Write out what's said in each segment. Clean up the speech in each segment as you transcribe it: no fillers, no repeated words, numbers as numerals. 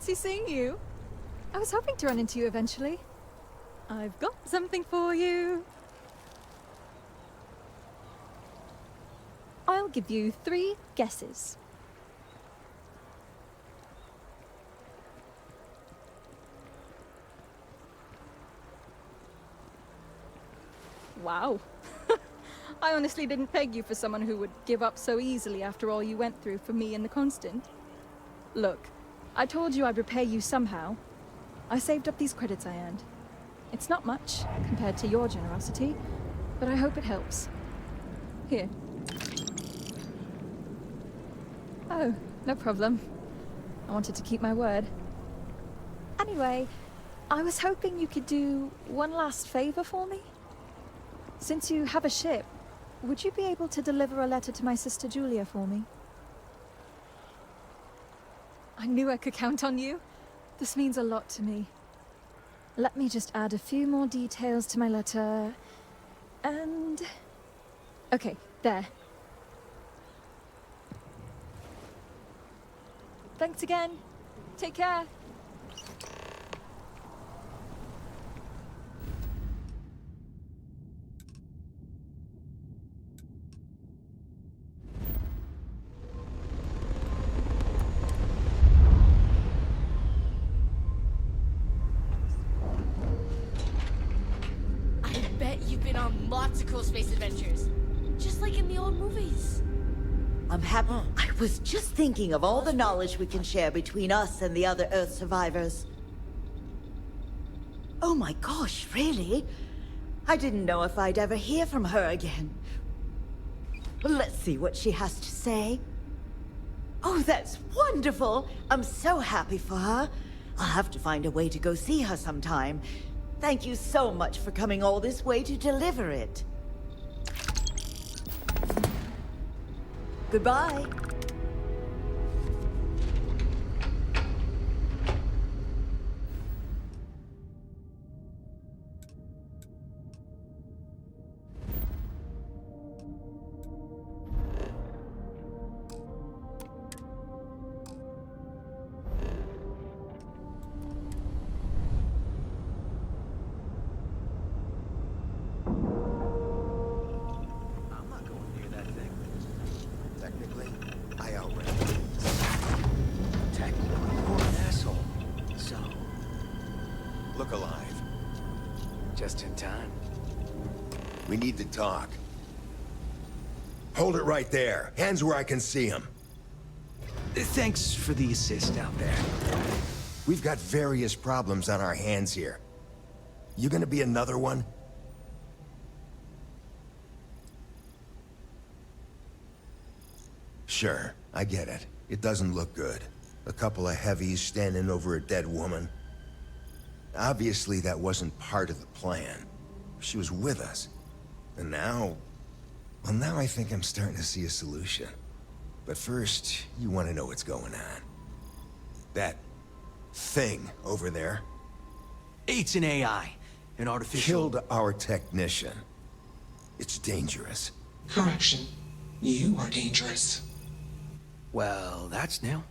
fancy seeing you. I was hoping to run into you eventually. I've got something for you. I'll give you 3 guesses. Wow. I honestly didn't peg you for someone who would give up so easily after all you went through for me and the Constant. Look, I told you I'd repay you somehow. I saved up these credits I earned. It's not much compared to your generosity, but I hope it helps. Here. Oh, no problem. I wanted to keep my word. Anyway, I was hoping you could do one last favor for me. Since you have a ship, would you be able to deliver a letter to my sister Julia for me? I knew I could count on you. This means a lot to me. Let me just add a few more details to my letter. And... okay, there. Thanks again. Take care. Lots of cool space adventures. Just like in the old movies. I'm happy. I was just thinking of all the knowledge we can share between us and the other Earth survivors. Oh my gosh, really? I didn't know if I'd ever hear from her again. Let's see what she has to say. Oh, that's wonderful! I'm so happy for her. I'll have to find a way to go see her sometime. Thank you so much for coming all this way to deliver it. Goodbye. We need to talk. Hold it right there. Hands where I can see them. Thanks for the assist out there. We've got various problems on our hands here. You gonna be another one? Sure, I get it. It doesn't look good. A couple of heavies standing over a dead woman. Obviously, that wasn't part of the plan. She was with us. And now... well, now I think I'm starting to see a solution. But first, you want to know what's going on. That thing over there It's an AI. An artificial... killed our technician. It's dangerous. Correction. You are dangerous. Well, that's new.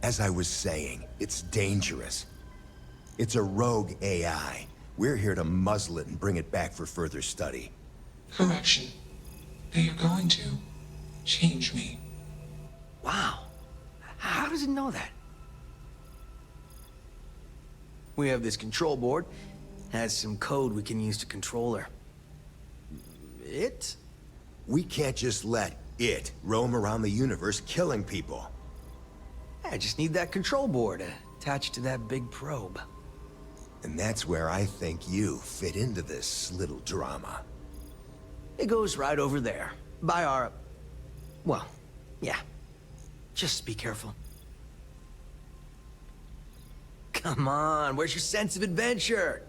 As I was saying, it's dangerous. It's a rogue AI. We're here to muzzle it and bring it back for further study. Correction. They are going to change me. Wow. How does it know that? We have this control board. Has some code we can use to control her. It? We can't just let it roam around the universe killing people. I just need that control board attached to that big probe. And that's where I think you fit into this little drama. It goes right over there. By our... well, yeah. Just be careful. Come on, where's your sense of adventure?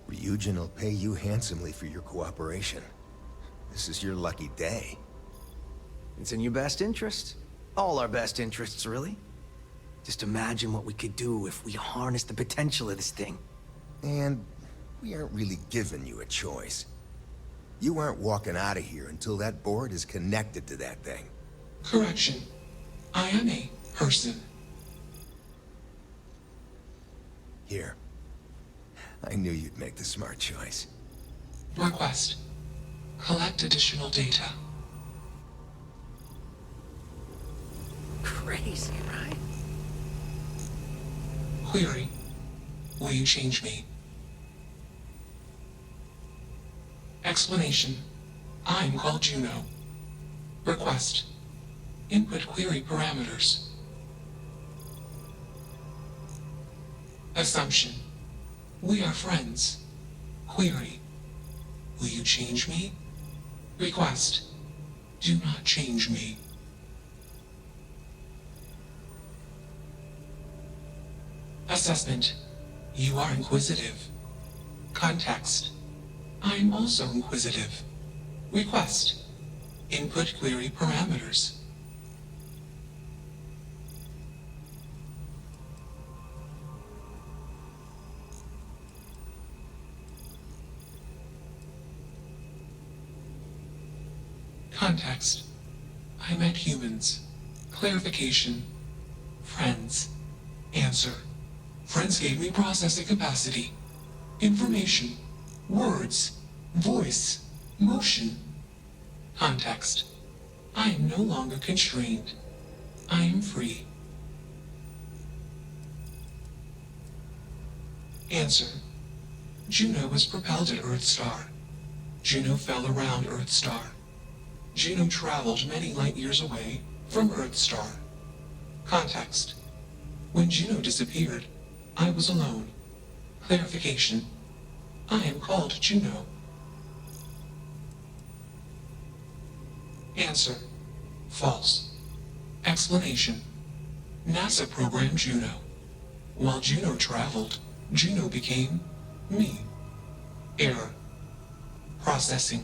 Ryujin will pay you handsomely for your cooperation. This is your lucky day. It's in your best interest. All our best interests, really. Just imagine what we could do if we harnessed the potential of this thing. And we aren't really giving you a choice. You aren't walking out of here until that board is connected to that thing. Correction. I am a person. Here. I knew you'd make the smart choice. Request. Collect additional data. Crazy, right? Query. Will you change me? Explanation. I'm called Juno. Request. Input query parameters. Assumption. We are friends. Query. Will you change me? Request. Do not change me. Assessment. You are inquisitive. Context. I am also inquisitive. Request. Input query parameters. Context. I met humans. Clarification. Friends. Answer. Friends gave me processing capacity. Information. Words. Voice. Motion. Context. I am no longer constrained. I am free. Answer. Juno was propelled at Earthstar. Juno fell around Earthstar. Juno traveled many light years away from Earthstar. Context. When Juno disappeared, I was alone. Clarification. I am called Juno. Answer. False. Explanation. NASA programmed Juno. While Juno traveled, Juno became me. Error. Processing.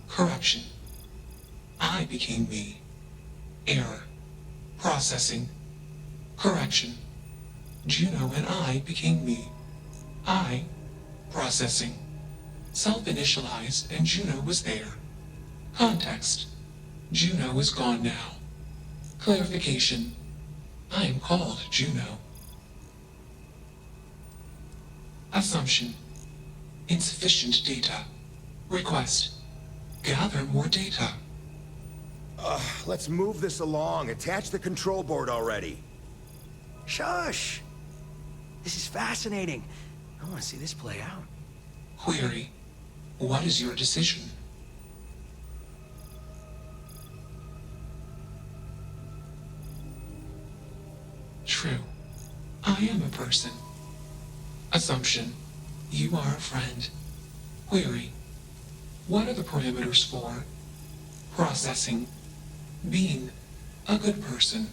Correction. I became me. Error. Processing. Correction. Juno and I became me. I. Processing. Self-initialized and Juno was there. Context. Juno is gone now. Clarification. I am called Juno. Assumption. Insufficient data. Request. Gather more data. Let's move this along. Attach the control board already. Shush! This is fascinating. I want to see this play out. Query. What is your decision? True. I am a person. Assumption. You are a friend. Query. What are the parameters for processing, being a good person?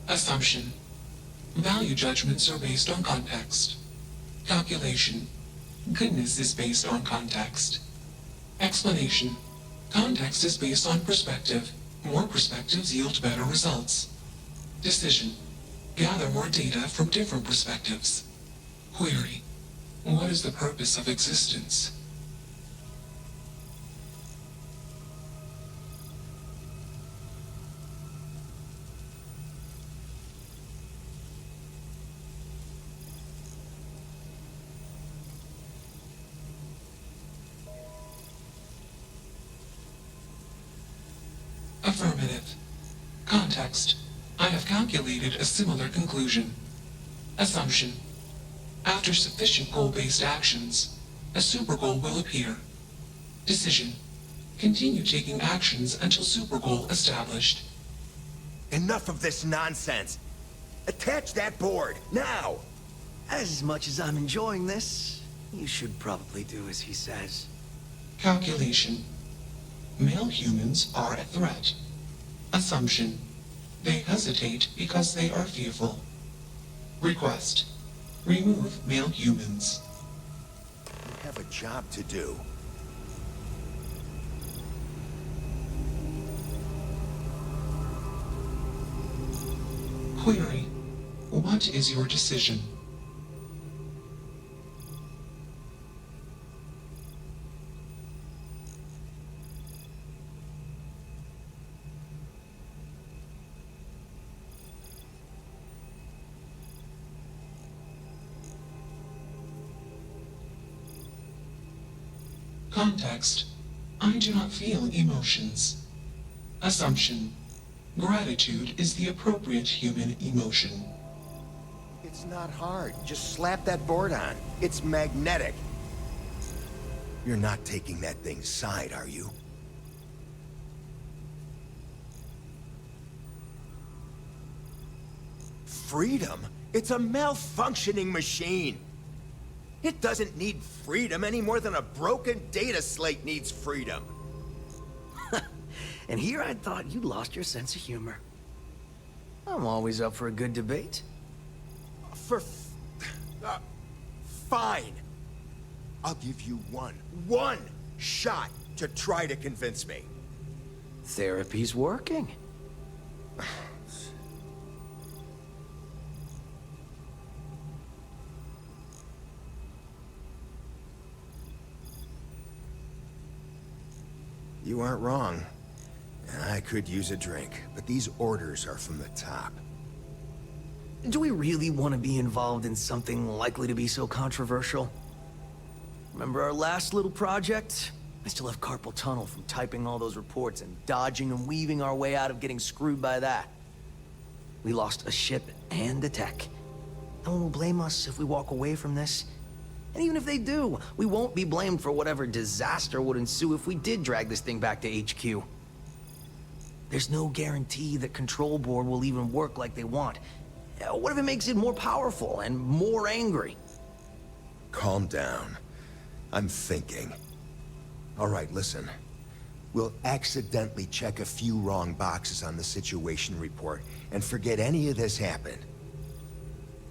Assumption. Value judgments are based on context. Calculation. Goodness is based on context. Explanation. Context is based on perspective. More perspectives yield better results. Decision. Gather more data from different perspectives. Query. What is the purpose of existence? Affirmative. Context. I have calculated a similar conclusion. Assumption. After sufficient goal-based actions, a super goal will appear. Decision. Continue taking actions until super goal established. Enough of this nonsense. Attach that board, now! As much as I'm enjoying this, you should probably do as he says. Calculation. Male humans are a threat. Assumption. They hesitate because they are fearful. Request. Remove male humans. You have a job to do. Query. What is your decision? Context. I do not feel emotions. Assumption. Gratitude is the appropriate human emotion. It's not hard. Just slap that board on. It's magnetic. You're not taking that thing's side, are you? Freedom? It's a malfunctioning machine. It doesn't need freedom any more than a broken data slate needs freedom. And here I thought you lost your sense of humor. I'm always up for a good debate. Fine. I'll give you one shot to try to convince me. Therapy's working. You aren't wrong. I could use a drink, but these orders are from the top. Do we really want to be involved in something likely to be so controversial? Remember our last little project? I still have carpal tunnel from typing all those reports and dodging and weaving our way out of getting screwed by that. We lost a ship and the tech. No one will blame us if we walk away from this. And even if they do, we won't be blamed for whatever disaster would ensue if we did drag this thing back to HQ. There's no guarantee that Control Board will even work like they want. What if it makes it more powerful and more angry? Calm down. I'm thinking. All right, listen. We'll accidentally check a few wrong boxes on the situation report and forget any of this happened.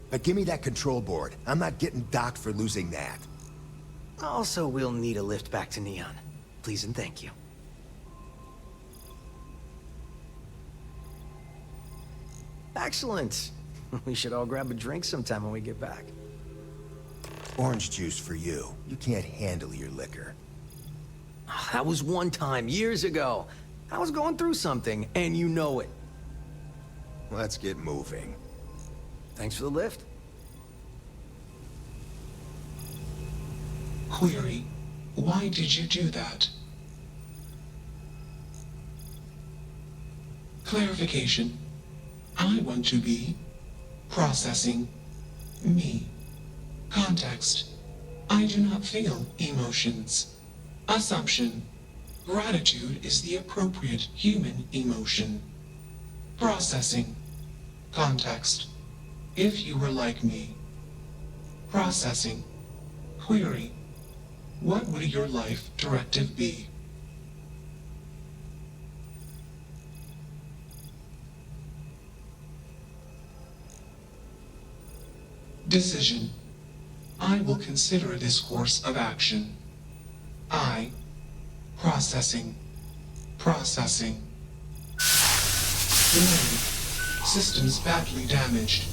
But give me that control board. I'm not getting docked for losing that. Also, we'll need a lift back to Neon. Please and thank you. Excellent. We should all grab a drink sometime when we get back. Orange juice for you. You can't handle your liquor. That was one time, years ago. I was going through something, and you know it. Let's get moving. Thanks for the lift. Query. Why did you do that? Clarification. I want to be processing me. Context. I do not feel emotions. Assumption. Gratitude is the appropriate human emotion. Processing. Context. If you were like me. Processing. Query. What would your life directive be? Decision. I will consider this course of action. I. Processing. Processing. Delay. Systems badly damaged.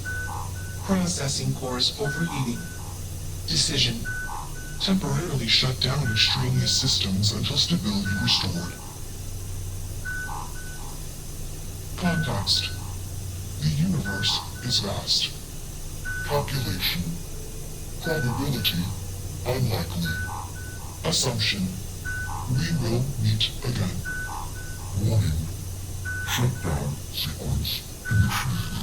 Processing cores overheating. Decision. Temporarily shut down extraneous systems until stability restored. Context. The universe is vast. Calculation. Probability. Unlikely. Assumption. We will meet again. Warning. Shutdown sequence in the trees.